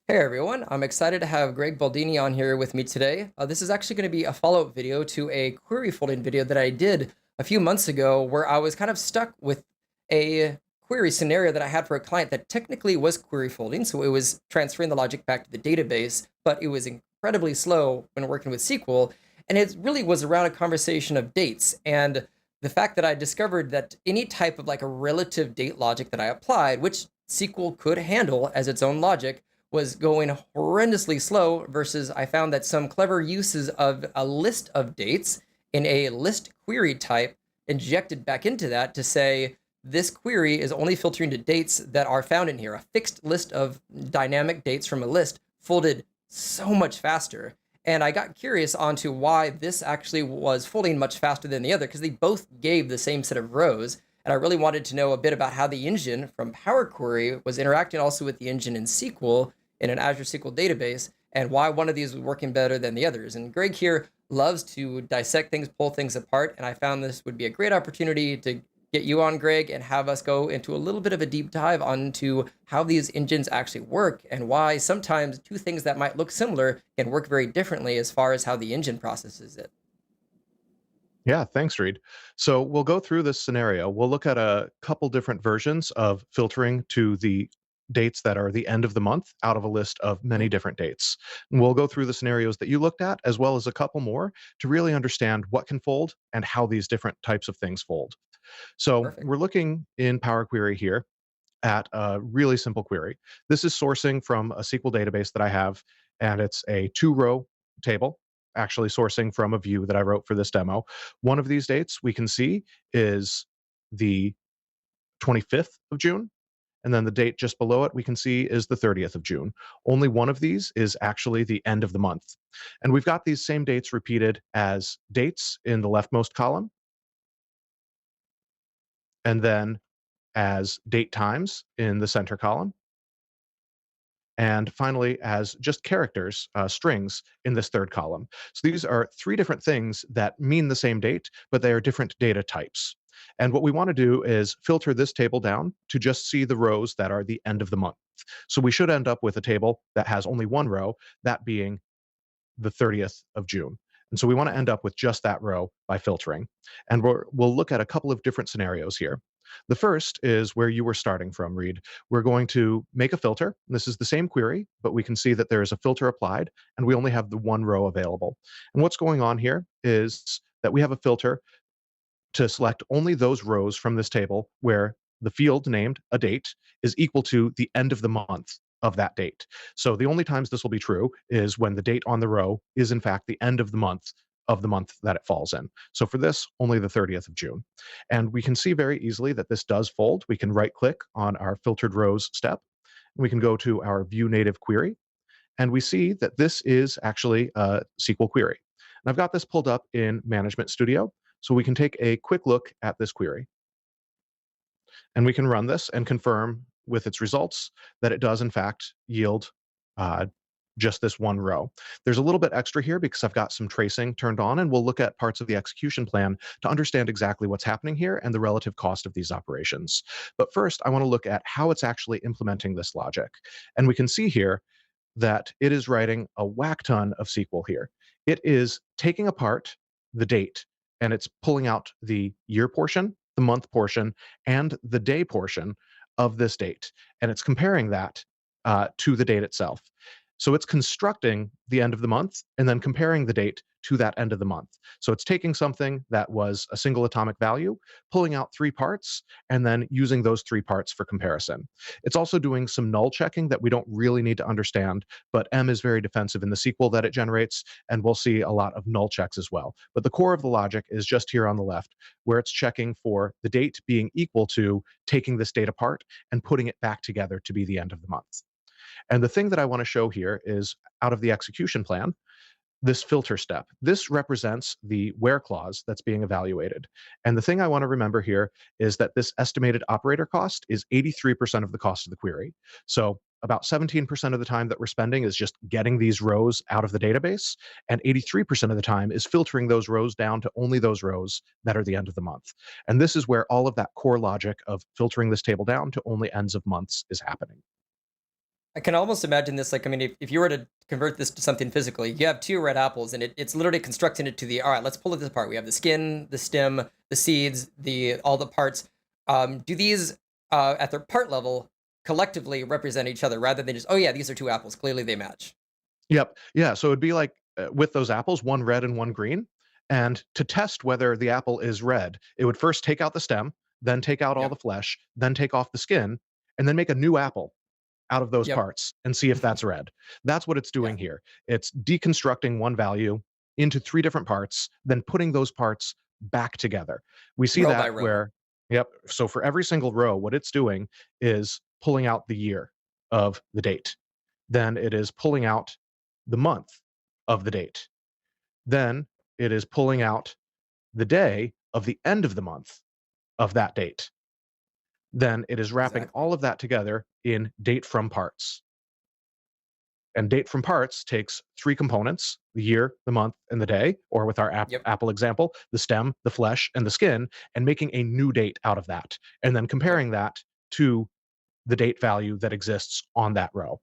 Hey everyone, I'm excited to have Greg Baldini on here with me today. This is actually going to be a follow-up video to a query folding video that I did a few months ago where I was kind of stuck with a query scenario that I had for a client that technically was query folding. So it was transferring the logic back to the database, but it was incredibly slow when working with SQL. And it really was around a conversation of dates. And the fact that I discovered that any type of like a relative date logic that I applied, which SQL could handle as its own logic, was going horrendously slow versus I found that some clever uses of a list of dates in a list query type injected back into that to say this query is only filtering to dates that are found in here. A fixed list of dynamic dates from a list folded so much faster. And I got curious onto why this actually was folding much faster than the other because they both gave the same set of rows. And I really wanted to know a bit about how the engine from Power Query was interacting also with the engine in SQL in an Azure SQL database and why one of these was working better than the others. And Greg here loves to dissect things, pull things apart. And I found this would be a great opportunity to get you on, Greg, and have us go into a little bit of a deep dive onto how these engines actually work and why sometimes two things that might look similar can work very differently as far as how the engine processes it. Yeah, thanks, Reed. So we'll go through this scenario. We'll look at a couple different versions of filtering to the dates that are the end of the month out of a list of many Mhm. different dates. And we'll go through the scenarios that you looked at, as well as a couple more to really understand what can fold and how these different types of things fold. So Perfect. we're looking in Power Query here at a really simple query. This is sourcing from a SQL database that I have, and it's a two-row table, actually sourcing from a view that I wrote for this demo. One of these dates we can see is the 25th of June, and then the date just below it we can see is the 30th of June. Only one of these is actually the end of the month. And we've got these same dates repeated as dates in the leftmost column, and then as date times in the center column, and finally as just characters, strings in this third column. So these are three different things that mean the same date, but they are different data types. And what we want to do is filter this table down to just see the rows that are the end of the month. So we should end up with a table that has only one row, that being the 30th of June. And so we want to end up with just that row by filtering. And we'll look at a couple of different scenarios here. The first is where you were starting from, Reed. We're going to make a filter. This is the same query, but we can see that there is a filter applied, and we only have the one row available. And what's going on here is that we have a filter to select only those rows from this table where the field named a date is equal to the end of the month of that date. So the only times this will be true is when the date on the row is in fact the end of the month that it falls in. So for this, only the 30th of June. And we can see very easily that this does fold. We can right click on our filtered rows step. We can go to our view native query, and we see that this is actually a SQL query. And I've got this pulled up in Management Studio, so we can take a quick look at this query. And we can run this and confirm with its results that it does in fact yield uh, just this one row. There's a little bit extra here because I've got some tracing turned on, and we'll look at parts of the execution plan to understand exactly what's happening here and the relative cost of these operations. But first, I want to look at how it's actually implementing this logic. And we can see here that it is writing a whack ton of SQL here. It is taking apart the date, and it's pulling out the year portion, the month portion, and the day portion of this date. And it's comparing that to the date itself. So it's constructing the end of the month and then comparing the date to that end of the month. So it's taking something that was a single atomic value, pulling out three parts, and then using those three parts for comparison. It's also doing some null checking that we don't really need to understand, but M is very defensive in the SQL that it generates, and we'll see a lot of null checks as well. But the core of the logic is just here on the left, where it's checking for the date being equal to taking this date apart and putting it back together to be the end of the month. And the thing that I want to show here is out of the execution plan, this filter step. This represents the where clause that's being evaluated. And the thing I want to remember here is that this estimated operator cost is 83% of the cost of the query. So about 17% of the time that we're spending is just getting these rows out of the database, and 83% of the time is filtering those rows down to only those rows that are the end of the month. And this is where all of that core logic of filtering this table down to only ends of months is happening. I can almost imagine this. Like, I mean, if you were to convert this to something physically, you have two red apples, and it's literally constructing it to the, all right, let's pull it apart. We have the skin, the stem, the seeds, the all the parts. Do these, at their part level, collectively represent each other rather than just, oh yeah, these are two apples. Clearly they match. Yep. Yeah. So it'd be like with those apples, one red and one green. And to test whether the apple is red, it would first take out the stem, then take out all Yep. the flesh, then take off the skin, and then make a new apple out of those Yep. parts and see if that's red. That's what it's Yeah. doing here. It's deconstructing one value into three different parts, then putting those parts back together. We see Row by that row. where, yep. So for every single row, what it's doing is pulling out the year of the date. Then it is pulling out the month of the date. Then it is pulling out the day of the end of the month of that date. Then it is wrapping Exactly. all of that together in date from parts. And date from parts takes three components: the year, the month, and the day, or with our Yep. apple example, the stem, the flesh, and the skin, and making a new date out of that. And then Yep. comparing that to the date value that exists on that row.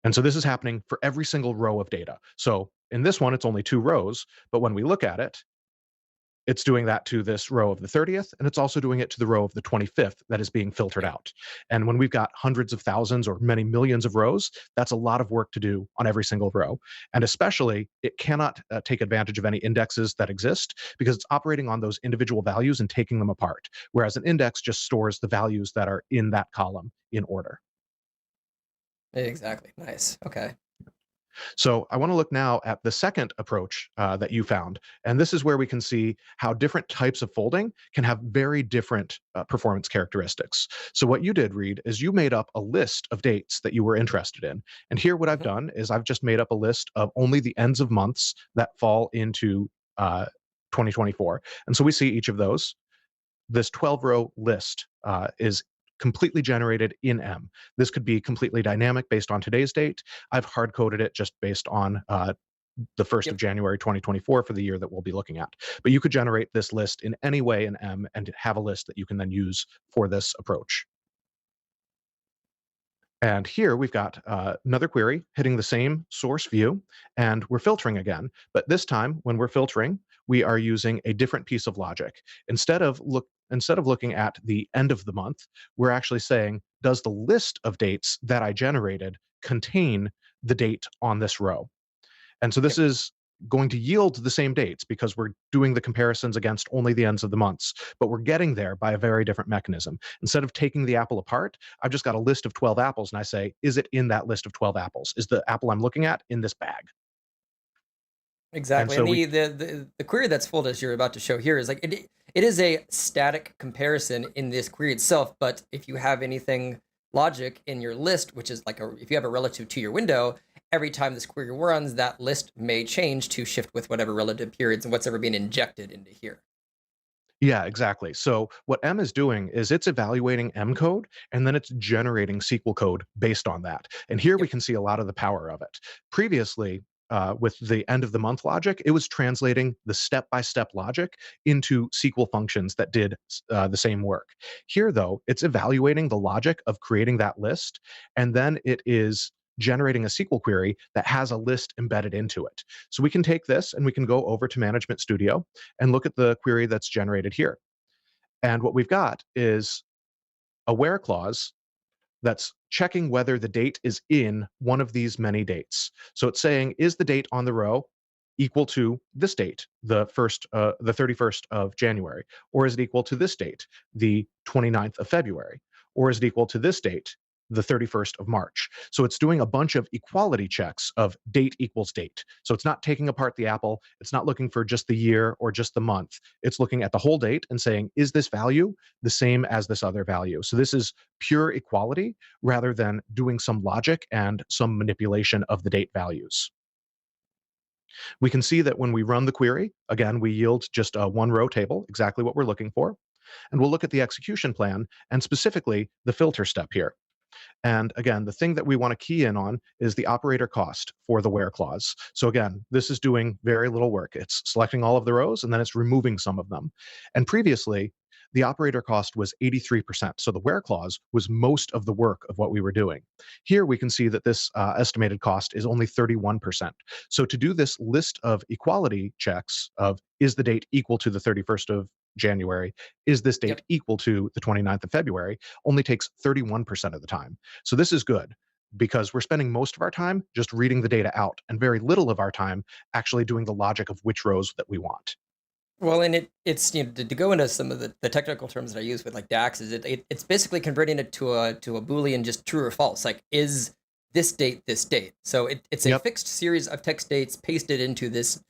And so this is happening for every single row of data. So in this one, it's only two rows, but when we look at it, it's doing that to this row of the 30th, and it's also doing it to the row of the 25th that is being filtered Yep. out. And when we've got hundreds of thousands or many millions of rows, that's a lot of work to do on every single row. And especially, it cannot take advantage of any indexes that exist because it's operating on those individual values and taking them apart, whereas an index just stores the values that are in that column in order. Exactly. Nice. Okay. So I want to look now at the second approach that you found. And this is where we can see how different types of folding can have very different performance characteristics. So what you did, Reed, is you made up a list of dates that you were interested in. And here what I've Hmm. done is I've just made up a list of only the ends of months that fall into 2024. And so we see each of those. This 12-row list is completely generated in M. This could be completely dynamic based on today's date. I've hard coded it just based on the 1st of Yep. January 2024 for the year that we'll be looking at. But you could generate this list in any way in M and have a list that you can then use for this approach. And here we've got another query hitting the same source view, and we're filtering again. But this time, when we're filtering, we are using a different piece of logic. Instead of looking at the end of the month, we're actually saying, does the list of dates that I generated contain the date on this row? And so this Yep. is going to yield the same dates because we're doing the comparisons against only the ends of the months, but we're getting there by a very different mechanism. Instead of taking the apple apart, I've just got a list of 12 apples and I say, is it in that list of 12 apples? Is the apple I'm looking at in this bag? And Exactly. so And we, the query that's full as you're about to show here is like it is a static comparison in this query itself, but if you have anything logic in your list, which is like if you have a relative to your window, every time this query runs, that list may change to shift with whatever relative periods and what's ever being injected into here. yeah, exactly. So what M is doing is it's evaluating M code and then it's generating SQL code based on that. And here we Yep. can see a lot of the power of it. Previously, with the end of the month logic, it was translating the step by step logic into SQL functions that did the same work. Here, though, it's evaluating the logic of creating that list, and then it is generating a SQL query that has a list embedded into it. So we can take this and we can go over to Management Studio and look at the query that's generated here. And what we've got is a where clause that's checking whether the date is in one of these many dates. So it's saying, is the date on the row equal to this date, the 31st of January? Or is it equal to this date, the 29th of February? Or is it equal to this date, the 31st of March? So it's doing a bunch of equality checks of date equals date. So it's not taking apart the apple. It's not looking for just the year or just the month. It's looking at the whole date and saying, is this value the same as this other value? So this is pure equality rather than doing some logic and some manipulation of the date values. We can see that when we run the query, again, we yield just a one row table, exactly what we're looking for. And we'll look at the execution plan and specifically the filter step here. And again, the thing that we want to key in on is the operator cost for the where clause. So again, this is doing very little work. It's selecting all of the rows and then it's removing some of them. And previously, the operator cost was 83%. So the where clause was most of the work of what we were doing. Here we can see that this estimated cost is only 31%. So to do this list of equality checks of is the date equal to the 31st of January, is this date Yep. equal to the 29th of February, only takes 31% of the time. So this is good because we're spending most of our time just reading the data out and very little of our time actually doing the logic of which rows that we want. Well, and it's to go into some of the technical terms that I use with like DAX is it's basically converting it to a Boolean just true or false. Like is this date this date? So it's a Yep. fixed series of text dates pasted into this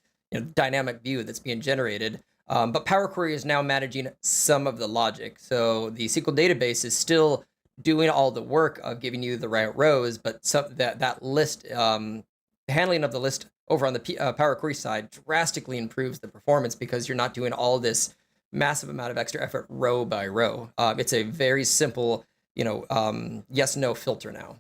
dynamic view that's being generated. But Power Query is now managing some of the logic. So the SQL database is still doing all the work of giving you the right rows, but that list handling of the list over on the Power Query side drastically improves the performance because you're not doing all this massive amount of extra effort row by row. It's a very simple, yes no filter now.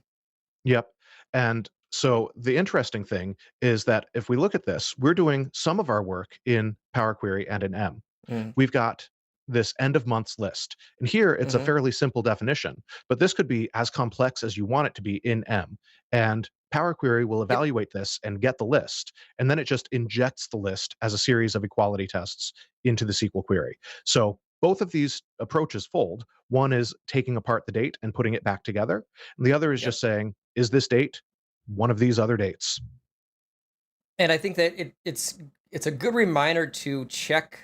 Yep. And so the interesting thing is that if we look at this, we're doing some of our work in Power Query and in M. Mm. We've got this end of months list. And here it's a Hmm. fairly simple definition, but this could be as complex as you want it to be in M. And Power Query will Yep. evaluate this and get the list. And then it just injects the list as a series of equality tests into the SQL query. So both of these approaches fold. One is taking apart the date and putting it back together. And the other is Yep. just saying, is this date one of these other dates? And I think that it's a good reminder to check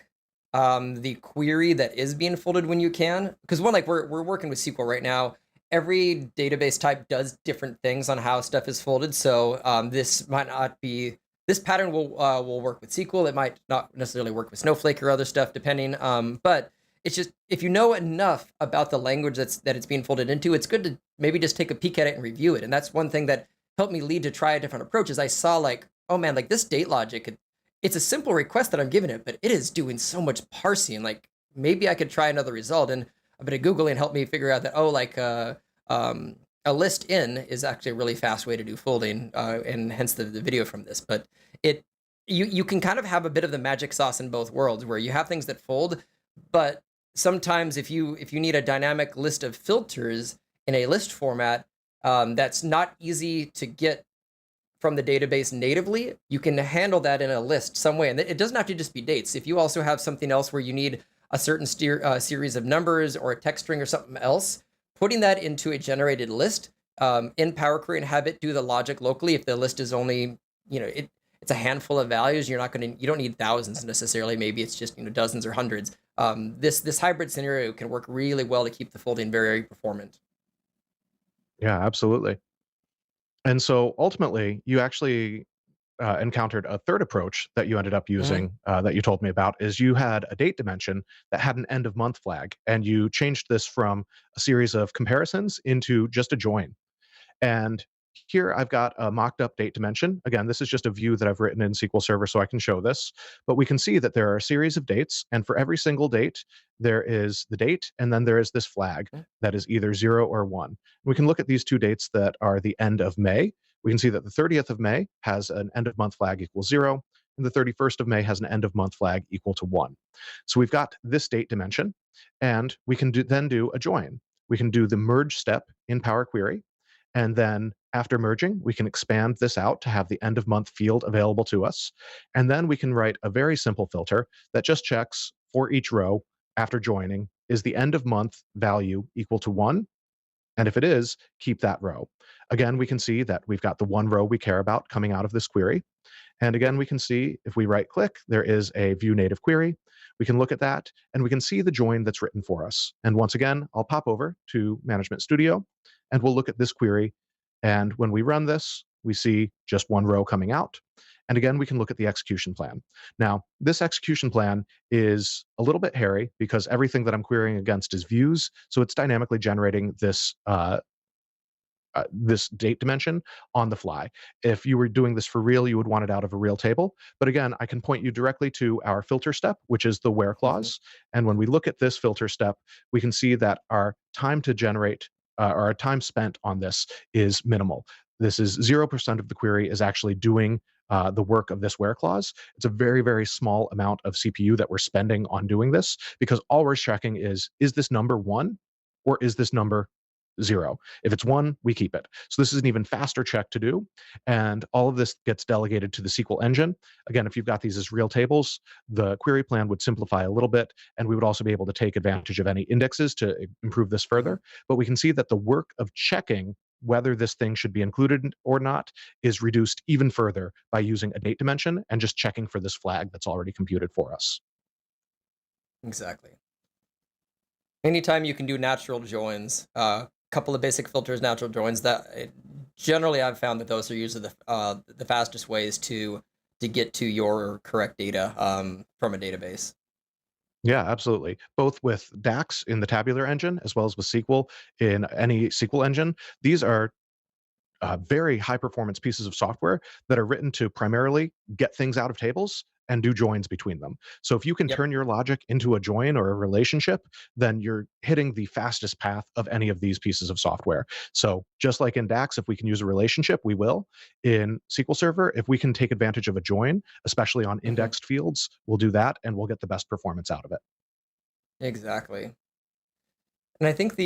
the query that is being folded when you can, because one, like we're working with SQL right now. Every database type does different things on how stuff is folded. So this might not be this pattern will work with SQL. It might not necessarily work with Snowflake or other stuff, depending. But it's just if you know enough about the language that it's being folded into, it's good to maybe just take a peek at it and review it. And that's one thing that helped me lead to try a different approach. Is I saw like, oh man, like this date logic, it's a simple request that I'm giving it, but it is doing so much parsing. Like maybe I could try another result. And a bit of Googling helped me figure out that, oh, like a list in is actually a really fast way to do folding, and hence the video from this. But it you can kind of have a bit of the magic sauce in both worlds where you have things that fold, but sometimes if you need a dynamic list of filters in a list format, that's not easy to get from the database natively, you can handle that in a list some way. And it doesn't have to just be dates. If you also have something else where you need a certain series of numbers or a text string or something else, putting that into a generated list in Power Query and have it do the logic locally. If the list is only, it's a handful of values, you don't need thousands necessarily. Maybe it's just, dozens or hundreds. This hybrid scenario can work really well to keep the folding very performant. Yeah, absolutely. And so ultimately, you actually encountered a third approach that you ended up Mhm. using that you told me about is you had a date dimension that had an end of month flag, and you changed this from a series of comparisons into just a join. And here I've got a mocked up date dimension. Again, this is just a view that I've written in SQL Server so I can show this. But we can see that there are a series of dates, and for every single date, there is the date, and then there is this flag that is either 0 or 1. We can look at these two dates that are the end of May. We can see that the 30th of May has an end of month flag equals 0, and the 31st of May has an end of month flag equal to 1. So we've got this date dimension, and we can then do a join. We can do the merge step in Power Query, and then after merging, we can expand this out to have the end of month field available to us. And then we can write a very simple filter that just checks for each row after joining, is the end of month value equal to 1? And if it is, keep that row. Again, we can see that we've got the one row we care about coming out of this query. And again, Yep. we can see if we right click, there is a view native query. We can look at that and we can see the join that's written for us. And once again, I'll pop over to Management Studio and we'll look at this query. And when we run this, we see just one row coming out. And again, we can look at the execution plan. Now, this execution plan is a little bit hairy because everything that I'm querying against is views. So it's dynamically generating this date dimension on the fly. If you were doing this for real, you would want it out of a real table. But again, I can point you directly to our filter step, which is the where Mhm. clause. And when we look at this filter step, we can see that our time to generate or our time spent on this is minimal. This is 0% of the query is actually doing the work of this where clause. It's a very, very small amount of CPU that we're spending on doing this, because all we're checking is this number 1 or is this number 0? If it's 1, we keep it. So this is an even faster check to do. And all of this gets delegated to the SQL engine. Again, if you've got these as real tables, the query plan would simplify a little bit, and we would also be able to take advantage of any indexes to improve this Mhm. further. But we can see that the work of checking whether this thing should be included or not is reduced even further by using a date dimension and just checking for this flag that's already computed for us. Exactly. Anytime you can do natural joins, couple of basic filters, natural joins. Generally, I've found that those are usually the fastest ways to get to your correct data from a database. Yeah, absolutely. Both with DAX in the tabular engine as well as with SQL in any SQL engine. These are very high performance pieces of software that are written to primarily get things out of tables and do joins between them. So if you can Yep. turn your logic into a join or a relationship, then you're hitting the fastest path of any of these pieces of software. So just like in DAX, if we can use a relationship, we will. In SQL Server, if we can take advantage of a join, especially on Hmm. indexed fields, we'll do that and we'll get the best performance out of it. Exactly. And I think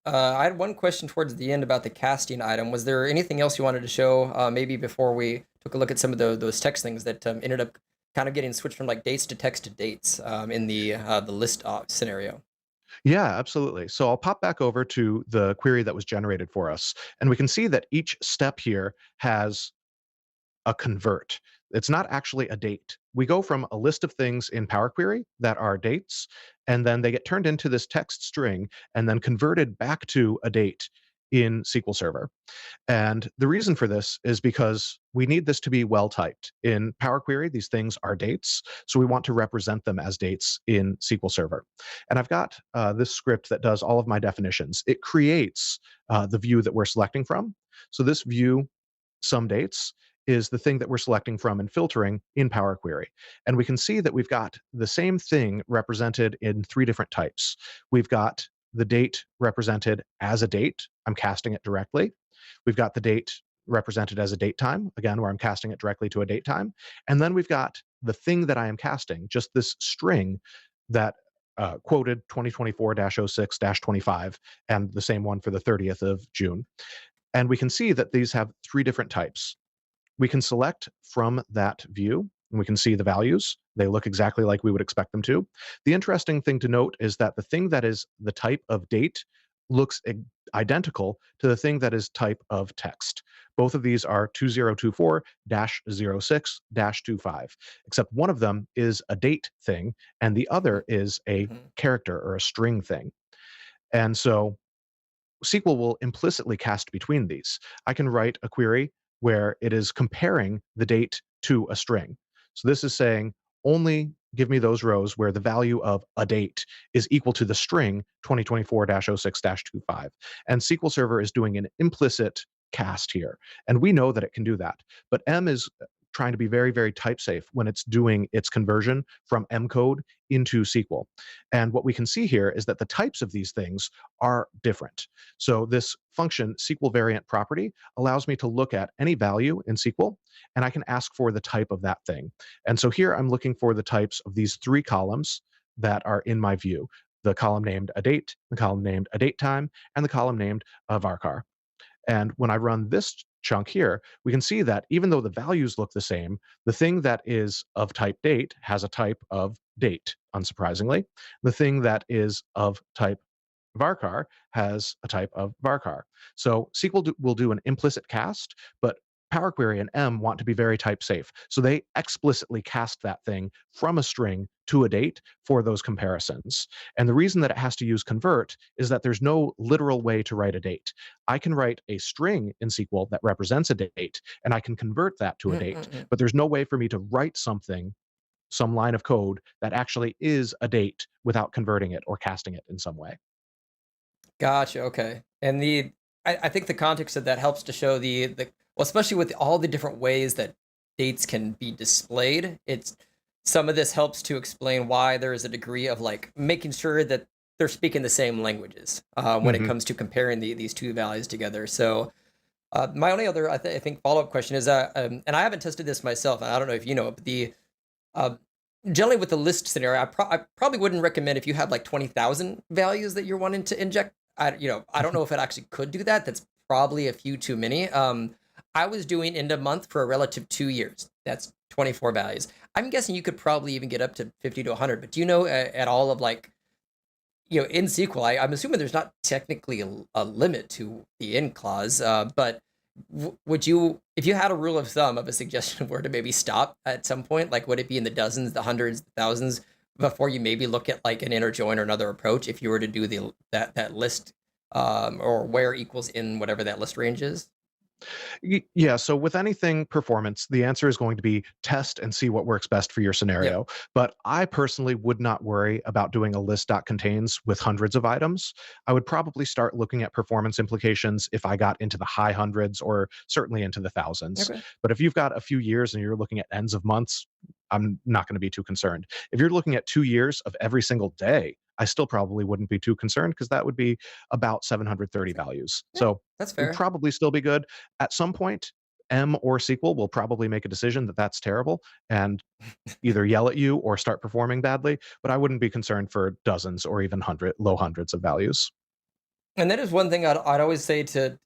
I had one question towards the end about the casting item. Was there anything else you wanted to show, maybe before we took a look at some of those text things that ended up kind of getting switched from like dates to text to dates in the list scenario? Yeah, absolutely. So I'll pop back over to the query that was generated for us, and we can see that each step here has a convert. It's not actually a date. We go from a list of things in Power Query that are dates, and then they get turned into this text string and then converted back to a date in SQL Server. And the reason for this is because we need this to be well typed. In Power Query, these things are dates, so we want to represent them as dates in SQL Server. And I've got this script that does all of my definitions. It creates the view that we're selecting from. So this view, some dates, is the thing that we're selecting from and filtering in Power Query. And we can see that we've got the same thing represented in 3 different types. We've got the date represented as a date. I'm casting it directly. We've got the date represented as a date time, again, where I'm casting it directly to a date time. And then we've got the thing that I am casting, just this string that quoted 2024-06-25, and the same one for the 30th of June. And we can see that these have 3 different types. We can select from that view, and we can see the values. They look exactly like we would expect them to. The interesting thing to note is that the thing that is the type of date looks identical to the thing that is type of text. Both of these are 2024-06-25, except one of them is a date thing, and the other is a Mm-hmm. character or a string thing. And so SQL will implicitly cast between these. I can write a query where it is comparing the date to a string. So this is saying only give me those rows where the value of a date is equal to the string 2024-06-25. And SQL Server is doing an implicit cast here. And we know that it can do that. But M is trying to be very, very type safe when it's doing its conversion from M code into SQL. And what we can see here is that the types of these things are different. So this function, SQL variant property, allows me to look at any value in SQL, and I can ask for the type of that thing. And so here I'm looking for the types of these 3 columns that are in my view: the column named a date, the column named a date time, and the column named a varchar. And when I run this chunk here, we can see that even though the values look the same, the thing that is of type date has a type of date, unsurprisingly. The thing that is of type varchar has a type of varchar. So SQL will do an implicit cast, but Power Query and M want to be very type safe. So they explicitly cast that thing from a string to a date for those comparisons. And the reason that it has to use convert is that there's no literal way to write a date. I can write a string in SQL that represents a date, and I can convert that to a date, Mm-mm-mm. but there's no way for me to write something, some line of code that actually is a date without converting it or casting it in some way. Gotcha. Okay. And I think the context of that helps to show the well, especially with all the different ways that dates can be displayed. It's some of this helps to explain why there is a degree of like making sure that they're speaking the same languages when it Mhm. comes to comparing these two values together. So My only other, I think, follow-up question is, and I haven't tested this myself, and I don't know if you know it, but uh, generally with the list scenario, I probably wouldn't recommend if you have like 20,000 values that you're wanting to inject. I don't know if it actually could do that. That's probably a few too many. I was doing end of month for a relative 2 years. That's 24 values. I'm guessing you could probably even get up to 50 to 100. But do you know at all of like, in SQL, I'm assuming there's not technically a limit to the in clause, but would you, if you had a rule of thumb of a suggestion of where to maybe stop at some point, like would it be in the dozens, the hundreds, the thousands before you maybe look at like an inner join or another approach if you were to do that list, or where equals in whatever that list range is? Yeah, so with anything performance, the answer is going to be test and see what works best for your Yeah. scenario. But I personally would not worry about doing a list.contains with hundreds of items. I would probably start looking at performance implications if I got into the high hundreds or certainly into the thousands. Okay. But if you've got a few years and you're looking at ends of months, I'm not going to be too concerned. If you're looking at 2 years of every single day, I still probably wouldn't be too concerned because that would be about 730 Okay. values. Yeah, So that's it would fair. probably still be good. At some point, M or SQL will probably make a decision that that's terrible and either yell at you or start performing badly, but I wouldn't be concerned for dozens or even low hundreds of values. And that is one thing I'd always say to,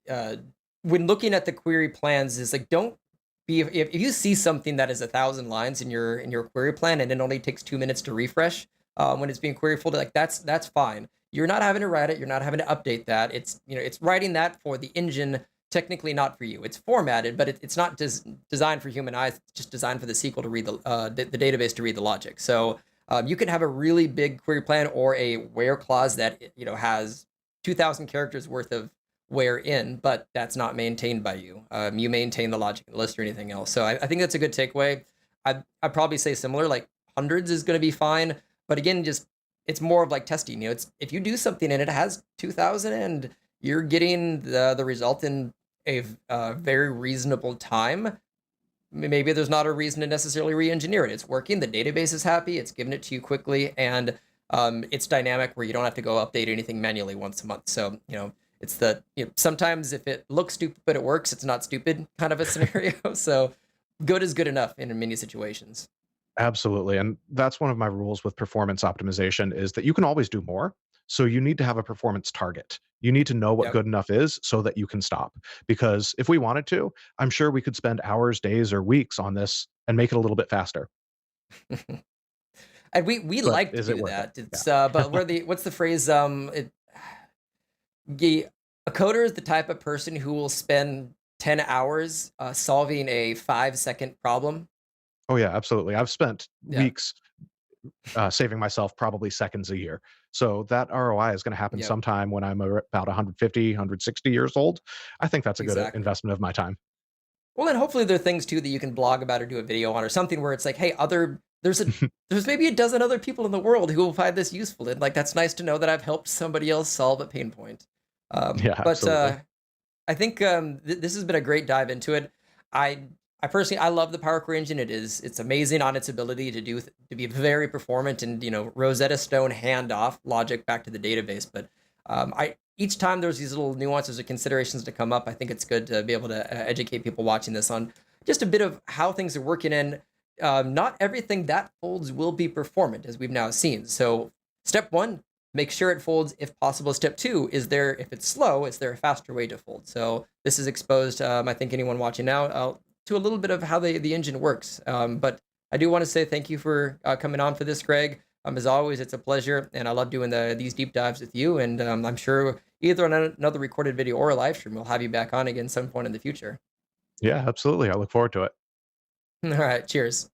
when looking at the query plans is like, don't be, if you see something that is 1,000 lines in your query plan and it only takes 2 minutes to refresh, when it's being query folded, like that's fine. You're not having to write it. You're not having to update that. It's writing that for the engine, technically not for you. It's formatted, but it's not designed for human eyes. It's just designed for the SQL to read the database to read the logic. So you can have a really big query plan or a where clause that has 2,000 characters worth of where in, but that's not maintained by you. You maintain the logic and list or anything else. So I think that's a good takeaway. I'd probably say similar, like hundreds is going to be fine. But again, just it's more of like testing. It's if you do something and it has 2,000 and you're getting the result in a very reasonable time, maybe there's not a reason to necessarily re-engineer it. It's working. The database is happy. It's giving it to you quickly, and it's dynamic where you don't have to go update anything manually once a month. So it's sometimes if it looks stupid but it works, it's not stupid kind of a scenario. So good is good enough in many situations. Absolutely. And that's one of my rules with performance optimization is that you can always do more. So you need to have a performance target. You need to know what Yep. good enough is so that you can stop. Because if we wanted to, I'm sure we could spend hours, days, or weeks on this and make it a little bit faster. And we But like to is it do worth it? that. It's Yeah. but what's the phrase? A coder is the type of person who will spend 10 hours solving a 5-second problem. Oh, yeah, absolutely. I've spent Yeah. weeks saving myself probably seconds a year. So that ROI is going to happen Yep. sometime when I'm about 150, 160 years old. I think that's a good Exactly. investment of my time. Well, and hopefully there are things too that you can blog about or do a video on or something where it's like, hey, there's maybe a dozen other people in the world who will find this useful. And like that's nice to know that I've helped somebody else solve a pain point. Yeah, But absolutely. I think this has been a great dive into it. I I personally I love the Power Query engine. It's amazing on its ability to be very performant and Rosetta Stone handoff logic back to the database. But I each time there's these little nuances or considerations to come up, I think it's good to be able to educate people watching this on just a bit of how things are working. And not everything that folds will be performant, as we've now seen. So step one, make sure it folds if possible. Step two, if it's slow, is there a faster way to fold? So this is exposed, I think anyone watching now, to a little bit of how the engine works. But I do want to say thank you for coming on for this, Greg. As always, it's a pleasure, and I love doing these deep dives with you. And I'm sure either on another recorded video or a live stream, we'll have you back on again some point in the future. Yeah, absolutely. I look forward to it. All right, cheers.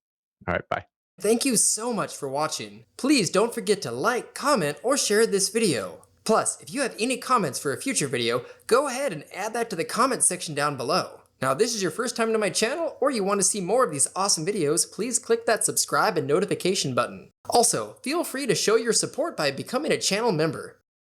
All right, bye. Thank you so much for watching. Please don't forget to like, comment, or share this video. Plus, if you have any comments for a future video, go ahead and add that to the comment section down below. Now, if this is your first time to my channel, or you want to see more of these awesome videos, please click that subscribe and notification button. Also, feel free to show your support by becoming a channel member.